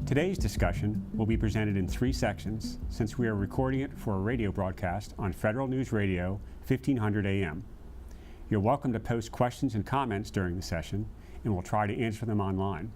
Today's discussion will be presented in 3 sections since we are recording it for a radio broadcast on Federal News Radio 1500 AM. You're welcome to post questions and comments during the session, and we'll try to answer them online.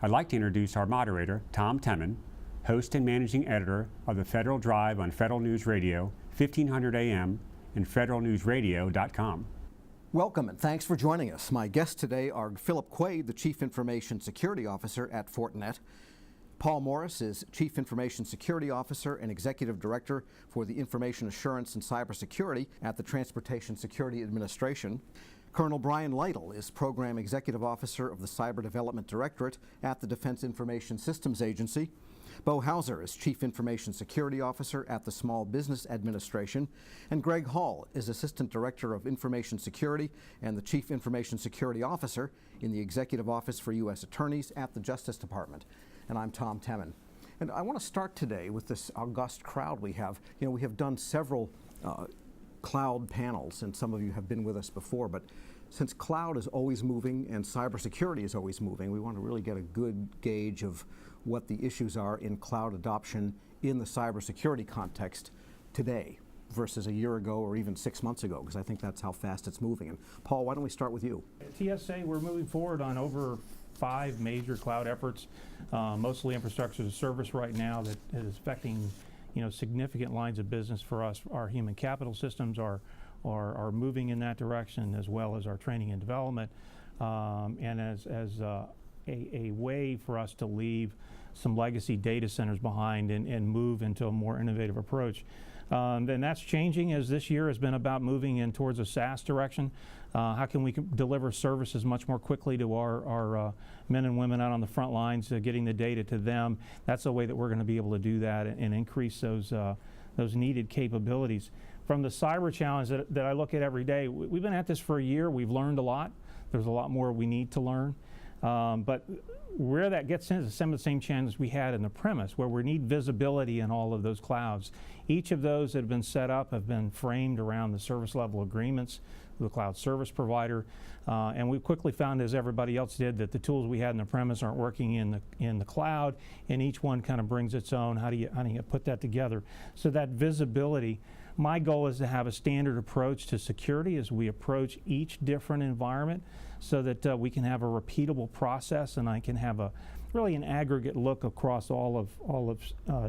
I'd like to introduce our moderator, Tom Temin, host and managing editor of the Federal Drive on Federal News Radio 1500 AM and federalnewsradio.com. Welcome and thanks for joining us. My guests today are Philip Quade, the Chief Information Security Officer at Fortinet. Paul Morris is Chief Information Security Officer and Executive Director for the Information Assurance and Cybersecurity at the Transportation Security Administration. Colonel Brian Lytle is Program Executive Officer of the Cyber Development Directorate at the Defense Information Systems Agency. Bo Hauser is Chief Information Security Officer at the Small Business Administration, and Greg Hall is Assistant Director of Information Security and the Chief Information Security Officer in the Executive Office for U.S. Attorneys at the Justice Department. And I'm Tom Temin. And I want to start today with this august crowd we have. You know, we have done several cloud panels, and some of you have been with us before, but since cloud is always moving and cybersecurity is always moving, we want to really get a good gauge of what the issues are in cloud adoption in the cybersecurity context today versus a year ago or even 6 months ago, because I think that's how fast it's moving. And Paul, why don't we start with you? At TSA, we're moving forward on over 5 major cloud efforts, mostly infrastructure as a service right now that is affecting, significant lines of business for us. Our human capital systems are moving in that direction, as well as our training and development, and as a way for us to leave some legacy data centers behind and move into a more innovative approach. And that's changing as this year has been about moving in towards a SaaS direction. How can we deliver services much more quickly to our men and women out on the front lines, getting the data to them? That's a way that we're going to be able to do that and increase those needed capabilities. From the cyber challenge that I look at every day, we've been at this for a year. We've learned a lot. There's a lot more we need to learn. But where that gets into some of the same challenges we had in the premise, where we need visibility in all of those clouds. Each of those that have been set up have been framed around the service level agreements with the cloud service provider. And we quickly found, as everybody else did, that the tools we had in the premise aren't working in the cloud, and each one kind of brings its own. How do you put that together? So that visibility, my goal is to have a standard approach to security as we approach each different environment, so that we can have a repeatable process, and I can have really an aggregate look across all of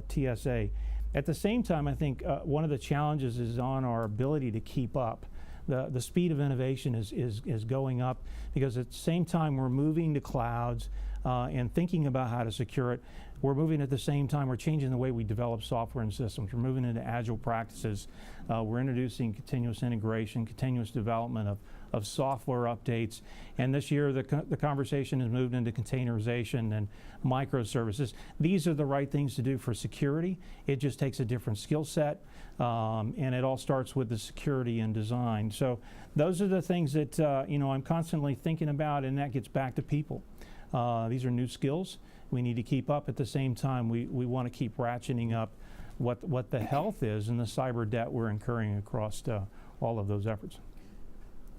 TSA. At the same time, I think one of the challenges is on our ability to keep up. The speed of innovation is going up, because at the same time we're moving to clouds and thinking about how to secure it. We're moving at the same time, we're changing the way we develop software and systems. We're moving into agile practices. We're introducing continuous integration, continuous development of software updates. And this year the conversation has moved into containerization and microservices. These are the right things to do for security. It just takes a different skill set, and it all starts with the security and design. So those are the things that I'm constantly thinking about, and that gets back to people. These are new skills. We need to keep up. At the same time, we want to keep ratcheting up what the health is and the cyber debt we're incurring across all of those efforts.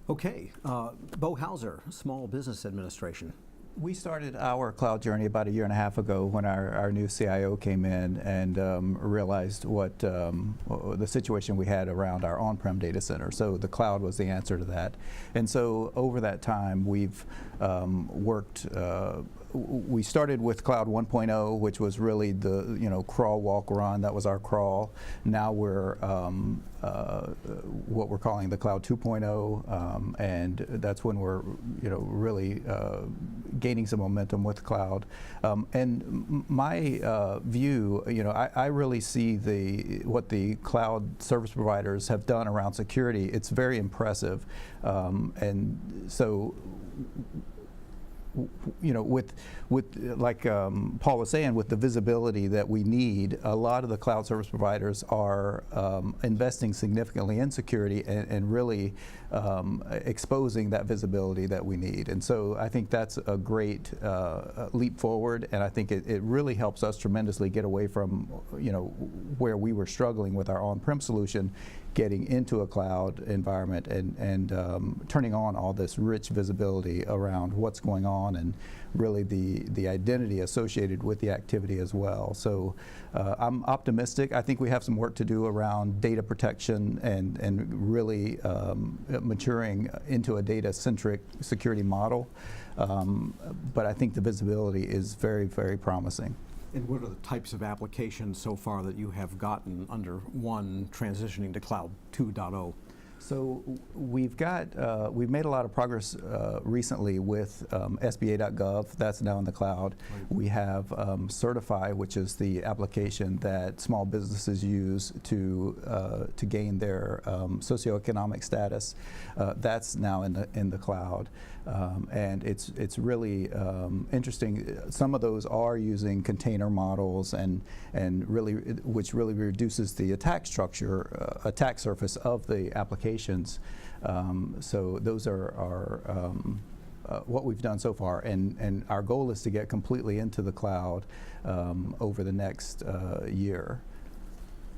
Okay, Bo Hauser, Small Business Administration. We started our cloud journey about 1.5 years ago when our new CIO came in and realized what the situation we had around our on-prem data center. So the cloud was the answer to that. And so over that time, we've worked. We started with Cloud 1.0, which was really the crawl, walk, run. That was our crawl. Now we're what we're calling the Cloud 2.0, and that's when we're really gaining some momentum with cloud. And my view, I really see what the cloud service providers have done around security. It's very impressive, and so. With like Paul was saying, with the visibility that we need, a lot of the cloud service providers are investing significantly in security and really exposing that visibility that we need. And so I think that's a great leap forward, and I think it really helps us tremendously get away from where we were struggling with our on-prem solution, getting into a cloud environment and turning on all this rich visibility around what's going on and really the identity associated with the activity as well. So I'm optimistic. I think we have some work to do around data protection and really maturing into a data-centric security model. But I think the visibility is very, very promising. And what are the types of applications so far that you have gotten under one transitioning to Cloud 2.0? So we've made a lot of progress recently with SBA.gov. That's now in the cloud. Right. We have Certify, which is the application that small businesses use to gain their socioeconomic status. That's now in the cloud, and it's really interesting. Some of those are using container models and really, which really reduces the attack surface of the applications. So those are what we've done so far, and our goal is to get completely into the cloud over the next year.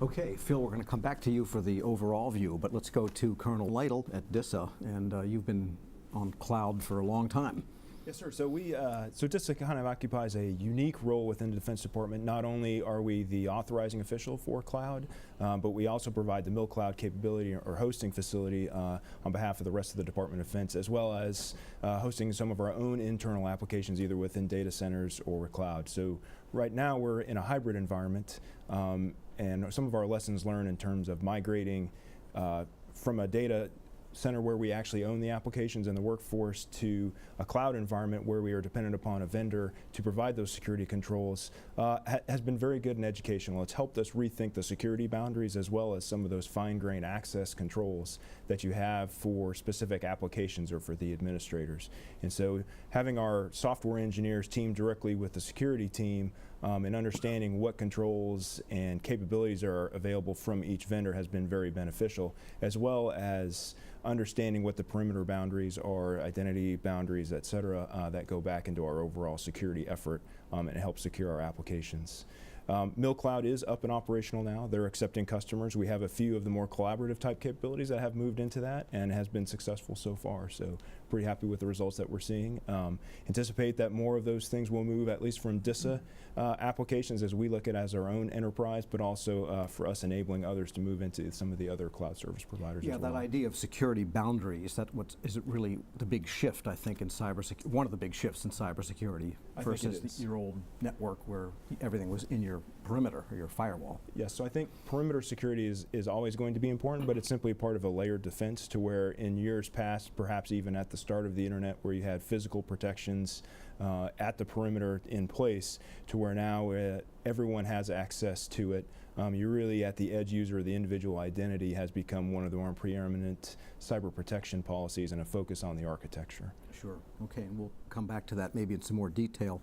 Okay, Phil, we're going to come back to you for the overall view, but let's go to Colonel Lytle at DISA, and you've been on cloud for a long time. Yes, sir. So DISA kind of occupies a unique role within the Defense Department. Not only are we the authorizing official for cloud, but we also provide the MilCloud capability or hosting facility on behalf of the rest of the Department of Defense, as well as hosting some of our own internal applications, either within data centers or with cloud. So right now we're in a hybrid environment, and some of our lessons learned in terms of migrating from a data center where we actually own the applications and the workforce to a cloud environment where we are dependent upon a vendor to provide those security controls has been very good and educational. It's helped us rethink the security boundaries as well as some of those fine-grained access controls that you have for specific applications or for the administrators. And so having our software engineers team directly with the security team and understanding what controls and capabilities are available from each vendor has been very beneficial, as well as understanding what the perimeter boundaries are, identity boundaries, et cetera, that go back into our overall security effort and help secure our applications. MilCloud is up and operational now. They're accepting customers. We have a few of the more collaborative type capabilities that have moved into that and has been successful so far. So pretty happy with the results that we're seeing. Anticipate that more of those things will move, at least from DISA applications as we look at as our own enterprise, but also for us enabling others to move into some of the other cloud service providers as well. Yeah, that idea of security boundaries, is it really the big shift, I think, in cybersecurity, one of the big shifts in cybersecurity versus your old network where everything was in your perimeter or your firewall? Yes, so I think perimeter security is always going to be important, but it's simply part of a layered defense to where in years past, perhaps even at the start of the internet, where you had physical protections at the perimeter in place, to where now everyone has access to it. You're really at the edge user. The individual identity has become one of the more preeminent cyber protection policies and a focus on the architecture. Sure. Okay, and we'll come back to that maybe in some more detail.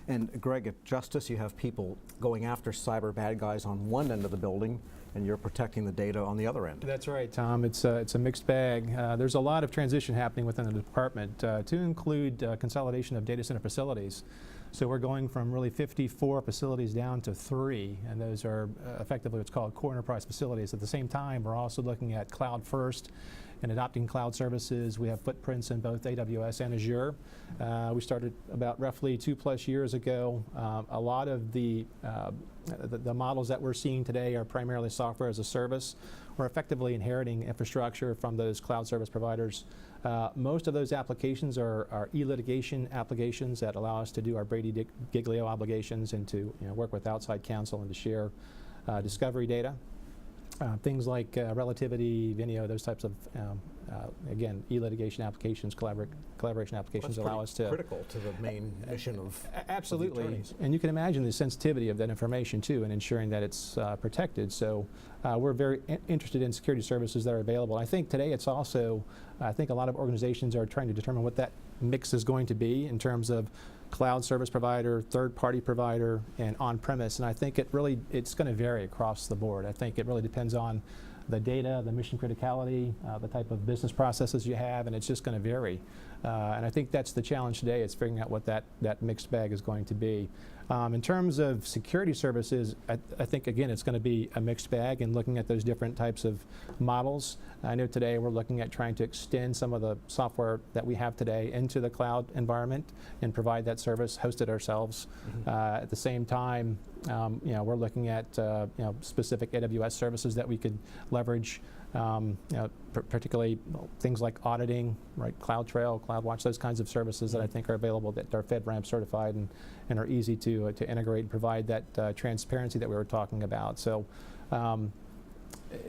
And Greg, at Justice, you have people going after cyber bad guys on one end of the building, and you're protecting the data on the other end. That's right, Tom. It's a mixed bag. There's a lot of transition happening within the department to include consolidation of data center facilities. So we're going from really 54 facilities down to 3, and those are effectively what's called core enterprise facilities. At the same time, we're also looking at cloud first and adopting cloud services. We have footprints in both AWS and Azure. We started about roughly 2+ years ago. A lot of the models that we're seeing today are primarily software as a service. We're effectively inheriting infrastructure from those cloud service providers. Most of those applications are e-litigation applications that allow us to do our Brady Giglio obligations and to work with outside counsel and to share discovery data. Things like relativity, Vineo, those types of, again, e-litigation applications, collaboration applications allow us to... That's critical to the main mission of absolutely. Of the attorneys. And you can imagine the sensitivity of that information, too, and ensuring that it's protected. So we're very interested in security services that are available. I think today it's also, I think a lot of organizations are trying to determine what that mix is going to be in terms of cloud service provider, third-party provider, and on-premise. And I think it's going to vary across the board. I think it really depends on the data, the mission criticality, the type of business processes you have, and it's just going to vary. And I think that's the challenge today, is figuring out what that mixed bag is going to be. In terms of security services, I think, again, it's going to be a mixed bag, and looking at those different types of models. I know today we're looking at trying to extend some of the software that we have today into the cloud environment and provide that service hosted ourselves. At the same time, we're looking at specific AWS services that we could leverage. Particularly things like auditing, right? CloudTrail, CloudWatch, those kinds of services that I think are available, that are FedRAMP certified and are easy to integrate and provide that transparency that we were talking about. So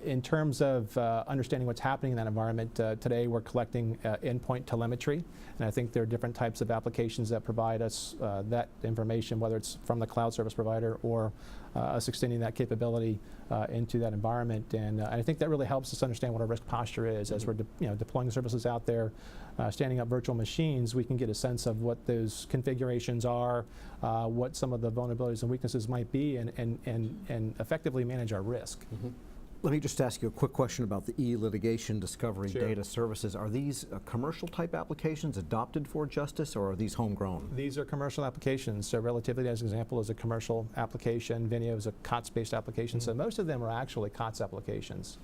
in terms of understanding what's happening in that environment, today we're collecting endpoint telemetry, and I think there are different types of applications that provide us that information, whether it's from the cloud service provider or us extending that capability into that environment. And I think that really helps us understand what our risk posture is. As we're deploying services out there, standing up virtual machines, we can get a sense of what those configurations are, what some of the vulnerabilities and weaknesses might be, and effectively manage our risk. Let me just ask you a quick question about the e-litigation discovery Sure. data services. Are these commercial type applications adopted for justice, or are these homegrown? These are commercial applications. So Relativity, as an example, is a commercial application. Venio is a COTS-based application. So most of them are actually COTS applications.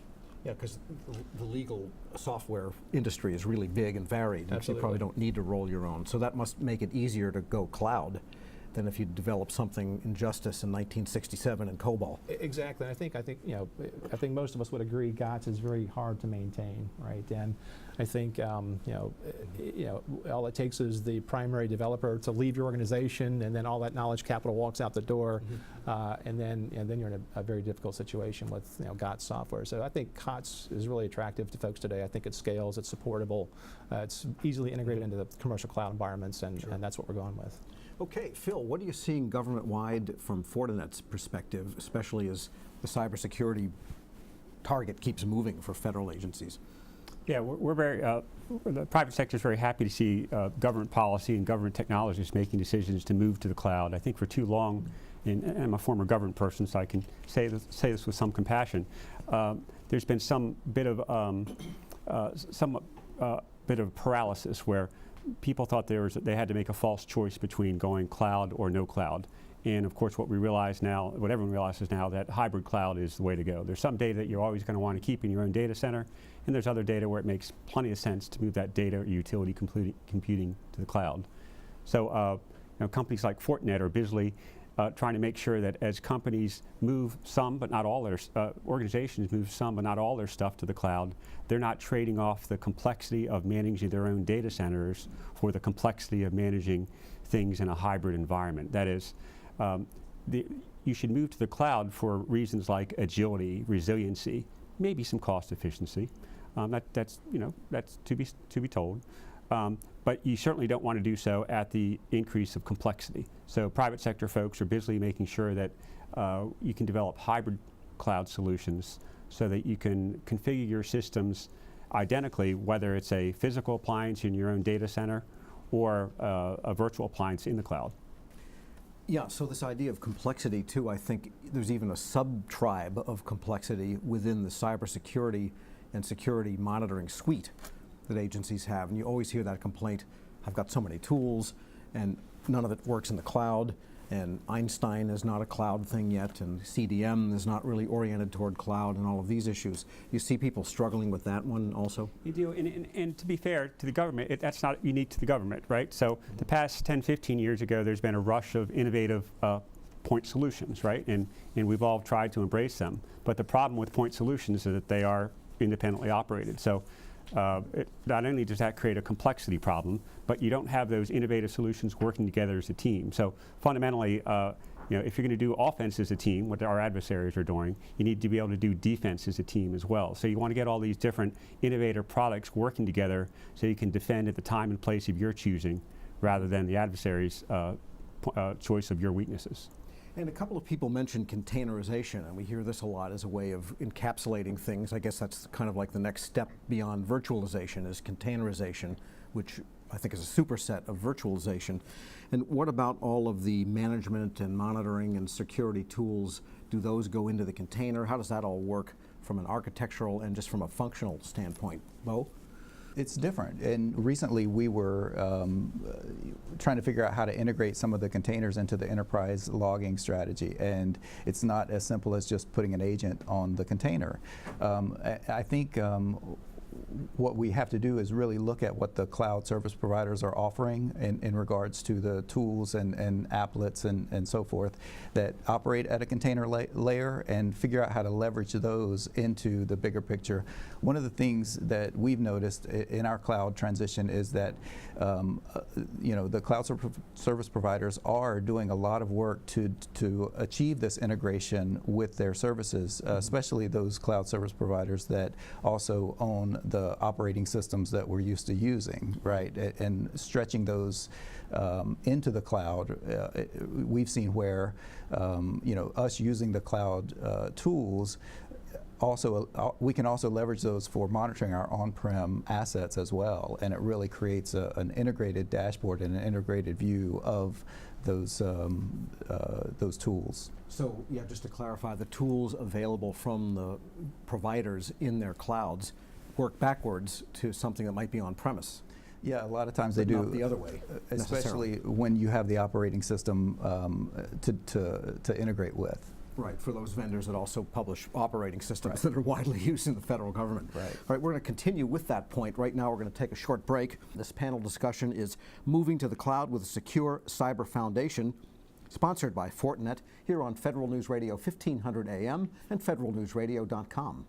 Yeah, because the legal software industry is really big and varied. Absolutely. You probably don't need to roll your own. So that must make it easier to go cloud than if you develop something in justice in 1967 in COBOL. Exactly. I think most of us would agree GOTS is very hard to maintain, right? And I think all it takes is the primary developer to leave your organization, and then all that knowledge capital walks out the door, and then you're in a very difficult situation with GOTS software. So I think COTS is really attractive to folks today. I think it scales, it's supportable, it's easily integrated into the commercial cloud environments, and that's what we're going with. Okay, Phil, what are you seeing government-wide from Fortinet's perspective, especially as the cybersecurity target keeps moving for federal agencies? Yeah, we're very, the private sector is very happy to see government policy and government technologists making decisions to move to the cloud. I think for too long, and I'm a former government person, so I can say this with some compassion, there's been some bit of paralysis where people thought they had to make a false choice between going cloud or no cloud. And of course, what everyone realizes now, that hybrid cloud is the way to go. There's some data that you're always going to want to keep in your own data center, and there's other data where it makes plenty of sense to move that data or utility computing to the cloud. So companies like Fortinet or Bisley trying to make sure that as companies move some, but not all their, organizations move some, but not all their stuff to the cloud, they're not trading off the complexity of managing their own data centers for the complexity of managing things in a hybrid environment. That is, you should move to the cloud for reasons like agility, resiliency, maybe some cost efficiency. That's to be told. But you certainly don't want to do so at the increase of complexity. So private sector folks are busily making sure that you can develop hybrid cloud solutions so that you can configure your systems identically, whether it's a physical appliance in your own data center or a virtual appliance in the cloud. Yeah, so this idea of complexity too, I think there's even a sub-tribe of complexity within the cybersecurity and security monitoring suite that agencies have. And you always hear that complaint, I've got so many tools and none of it works in the cloud, and Einstein is not a cloud thing yet, and CDM is not really oriented toward cloud, and all of these issues. You see people struggling with that one also? You do, and to be fair to the government, that's not unique to the government, right? So the past 10, 15 years ago, there's been a rush of innovative point solutions, right? And we've all tried to embrace them. But the problem with point solutions is that they are independently operated. So not only does that create a complexity problem, but you don't have those innovative solutions working together as a team. So fundamentally, if you're going to do offense as a team, what our adversaries are doing, you need to be able to do defense as a team as well. So you want to get all these different innovative products working together so you can defend at the time and place of your choosing rather than the adversary's choice of your weaknesses. And a couple of people mentioned containerization, and we hear this a lot as a way of encapsulating things. I guess that's kind of like the next step beyond virtualization is containerization, which I think is a superset of virtualization. And what about all of the management and monitoring and security tools? Do those go into the container? How does that all work from an architectural and just from a functional standpoint? Bo? It's different. And recently we were trying to figure out how to integrate some of the containers into the enterprise logging strategy. And it's not as simple as just putting an agent on the container. I think what we have to do is really look at what the cloud service providers are offering in regards to the tools and applets and so forth that operate at a container layer, and figure out how to leverage those into the bigger picture. One of the things that we've noticed in our cloud transition is that the cloud service providers are doing a lot of work to achieve this integration with their services, especially those cloud service providers that also own the operating systems that we're used to using, right? And stretching those into the cloud. We've seen where us using the cloud tools, also we can also leverage those for monitoring our on-prem assets as well, and it really creates an integrated dashboard and an integrated view of those tools. So, yeah, just to clarify, the tools available from the providers in their clouds work backwards to something that might be on premise. Yeah, a lot of times they But do. not the other way, especially necessarily. when you have the operating system to integrate with. Right, for those vendors that also publish operating systems that are widely used in the federal government. Right. All right, we're going to continue with that point. Right now, we're going to take a short break. This panel discussion is Moving to the Cloud with a Secure Cyber Foundation, sponsored by Fortinet, here on Federal News Radio 1500 AM and federalnewsradio.com.